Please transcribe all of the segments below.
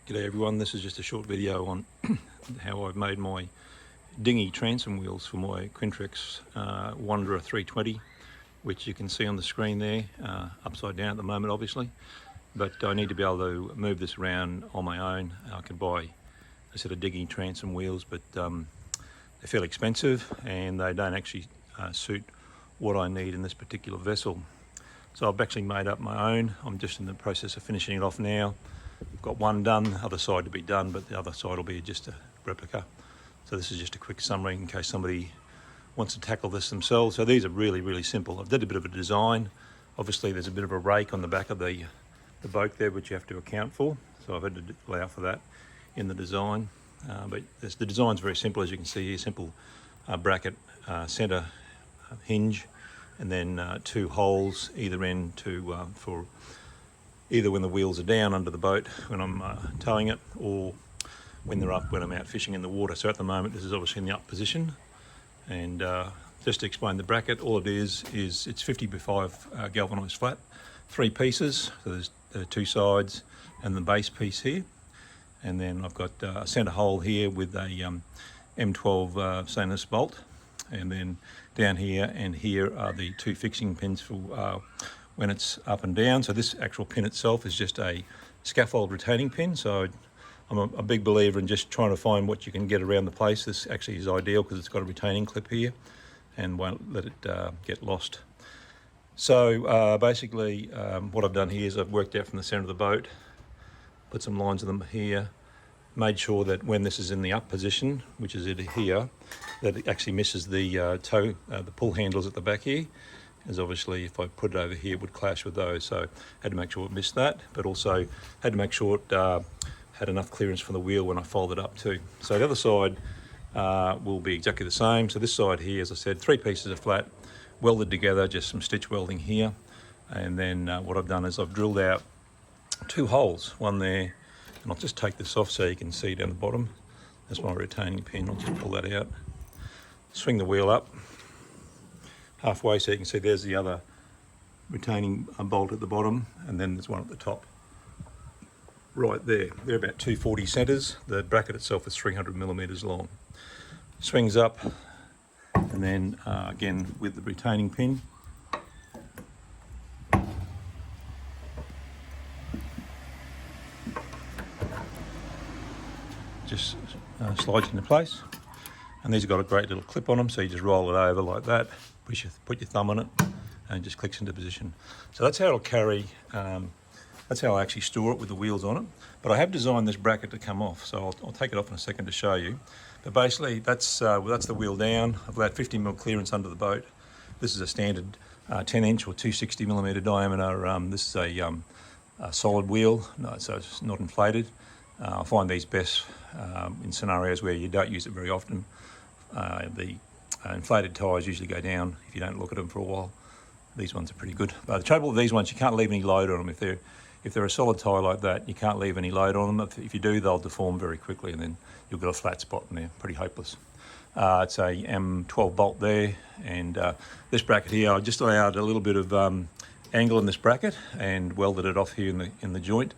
G'day everyone, this is just a short video on how I've made my Dinghy Transom wheels for my Quintrex Wanderer 320, which you can see on the screen there, upside down at the moment obviously, but I need to be able to move this around on my own. I could buy a set of Dinghy Transom wheels, but they're fairly expensive and they don't actually suit what I need in this particular vessel. So I've actually made up my own. I'm just in the process of finishing it off now. I've got one done, other side to be done, but the other side will be just a replica. So this is just a quick summary in case somebody wants to tackle this themselves. So these are really simple. I've did a bit of a design. Obviously there's a bit of a rake on the back of the boat there which you have to account for. So I've had to allow for that in the design. But the design's very simple, as you can see here. Simple bracket, centre hinge, and then two holes either end to for either when the wheels are down under the boat when I'm towing it, or when they're up when I'm out fishing in the water. So at the moment this is obviously in the up position, and just to explain the bracket, all it is it's 50x5 galvanised flat, 3 pieces. So there's the 2 sides and the base piece here, and then I've got a centre hole here with a M12 stainless bolt, and then down here and here are the 2 fixing pins for when it's up and down. So this actual pin itself is just a scaffold retaining pin. So I'm a big believer in just trying to find what you can get around the place. This actually is ideal because it's got a retaining clip here and won't let it get lost. So basically what I've done here is I've worked out from the centre of the boat, put some lines of them here, made sure that when this is in the up position, which is it here, that it actually misses the the pull handles at the back here, as obviously if I put it over here it would clash with those. So had to make sure it missed that, but also had to make sure it had enough clearance from the wheel when I fold it up too. So the other side will be exactly the same. So this side here, as I said, 3 pieces of flat welded together, just some stitch welding here, and then what I've done is I've drilled out 2 holes, one there, and I'll just take this off so you can see down the bottom. That's my retaining pin. I'll just pull that out, swing the wheel up halfway so you can see there's the other retaining bolt at the bottom, and then there's one at the top right there. They're about 240 centres. The bracket itself is 300mm long. Swings up, and then again with the retaining pin, just slides into place. And these have got a great little clip on them, so you just roll it over like that, put your thumb on it, and it just clicks into position. So that's how it'll carry, that's how I actually store it with the wheels on it. But I have designed this bracket to come off, so I'll take it off in a second to show you. But basically that's the wheel down. I've allowed 50mm clearance under the boat. This is a standard 10-inch or 260mm diameter. This is a solid wheel, so it's not inflated. I find these best in scenarios where you don't use it very often. The inflated tyres usually go down if you don't look at them for a while. These ones are pretty good. But the trouble with these ones, you can't leave any load on them. If they're a solid tyre like that, you can't leave any load on them. If you do, they'll deform very quickly, and then you'll get a flat spot and they're pretty hopeless. It's a M12 bolt there, and this bracket here, I just allowed a little bit of angle in this bracket and welded it off here in the joint.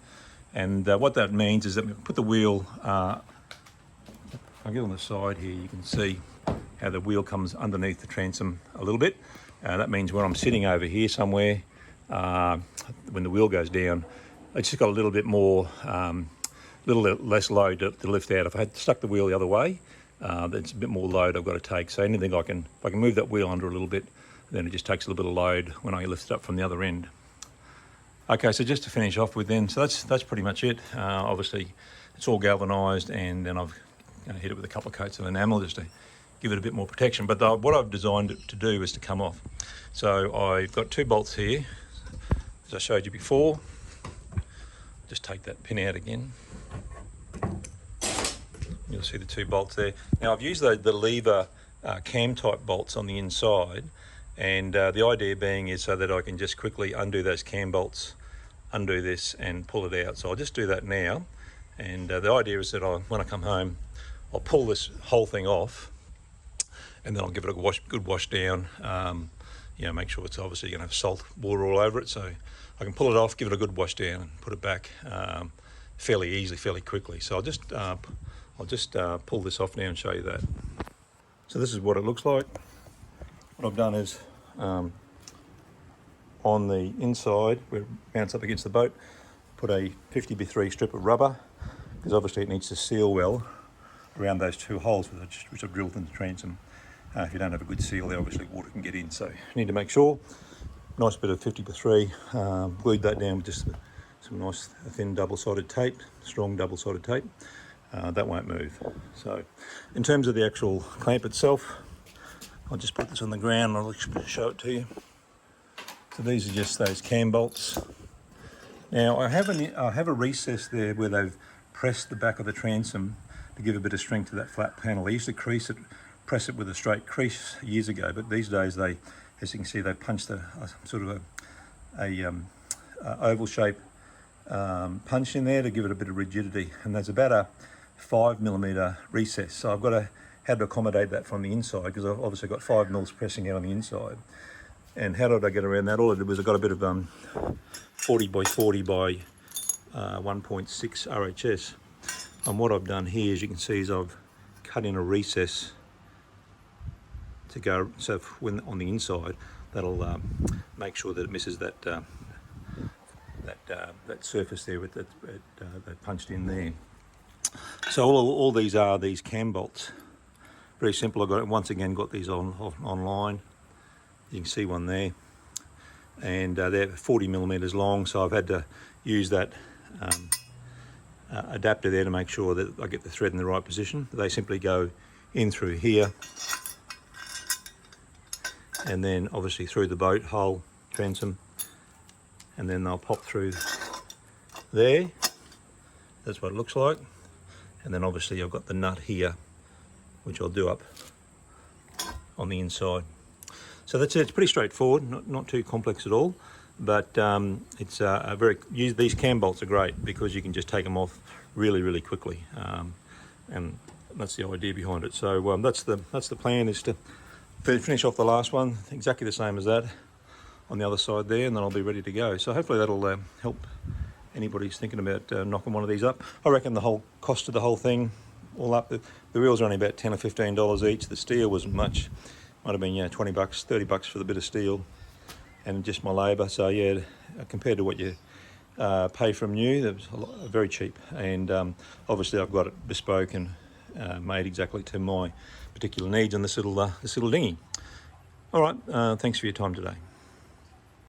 And what that means is that we put the wheel, if I get on the side here, you can see how the wheel comes underneath the transom a little bit. That means when I'm sitting over here somewhere, when the wheel goes down, it's just got a little bit more, little less load to lift out. If I had stuck the wheel the other way, there's a bit more load I've got to take. So anything if I can move that wheel under a little bit, then it just takes a little bit of load when I lift it up from the other end. Okay, so just to finish off with then, so that's pretty much it. Obviously it's all galvanised, and then I've hit it with a couple of coats of enamel just to give it a bit more protection. But what I've designed it to do is to come off. So I've got 2 bolts here, as I showed you before. Just take that pin out again. You'll see the 2 bolts there. Now I've used the lever cam type bolts on the inside, and the idea being is so that I can just quickly undo those cam bolts, undo this and pull it out. So I'll just do that now, and the idea is that when I come home I'll pull this whole thing off, and then I'll give it a good wash down. Make sure it's obviously going to have salt water all over it, so I can pull it off, give it a good wash down and put it back. fairly easily, fairly quickly. So I'll just pull this off now and show you that. So this is what it looks like. What I've done is on the inside where it mounts up against the boat, put a 50x3 strip of rubber, because obviously it needs to seal well around those two holes which I've drilled in the transom. If you don't have a good seal there, obviously water can get in, so you need to make sure. Nice bit of 50x3, glued that down with just some nice thin double-sided tape, strong double-sided tape. That won't move. So in terms of the actual clamp itself, I'll just put this on the ground and I'll show it to you. So these are just those cam bolts. Now I have a recess there where they've pressed the back of the transom to give a bit of strength to that flat panel. They used to press it with a straight crease years ago, but these days they, as you can see, they punched a sort of a oval shape punch in there to give it a bit of rigidity, and there's about a 5mm recess. So I've got to how to accommodate that from the inside, because I've obviously got 5 mils pressing out on the inside. And how did I get around that? All I did was I got a bit of 40x40 by 1.6 RHS. And what I've done here, as you can see, is I've cut in a recess to go, so when on the inside, that'll make sure that it misses that that surface there with that punched in there. So all these are these cam bolts. Very simple. I got once again got these online. You can see one there, and they're 40mm long. So I've had to use that adapter there to make sure that I get the thread in the right position. They simply go in through here, and then obviously through the boat hull transom, and then they'll pop through there. That's what it looks like. And then obviously I've got the nut here, which I'll do up on the inside. So that's it. It's pretty straightforward, not too complex at all, but it's these cam bolts are great because you can just take them off really quickly, and that's the idea behind it. So that's the plan, is to finish off the last one exactly the same as that on the other side there, and then I'll be ready to go. So hopefully that'll help anybody who's thinking about knocking one of these up. I reckon the whole cost of the whole thing all up, the reels are only about $10 or $15 each. The steel wasn't much, might have been $20, $30 for the bit of steel and just my labour. So yeah, compared to what you pay from new, that was very cheap. And obviously I've got it bespoke and made exactly to my particular needs on this little dinghy. All right, thanks for your time today.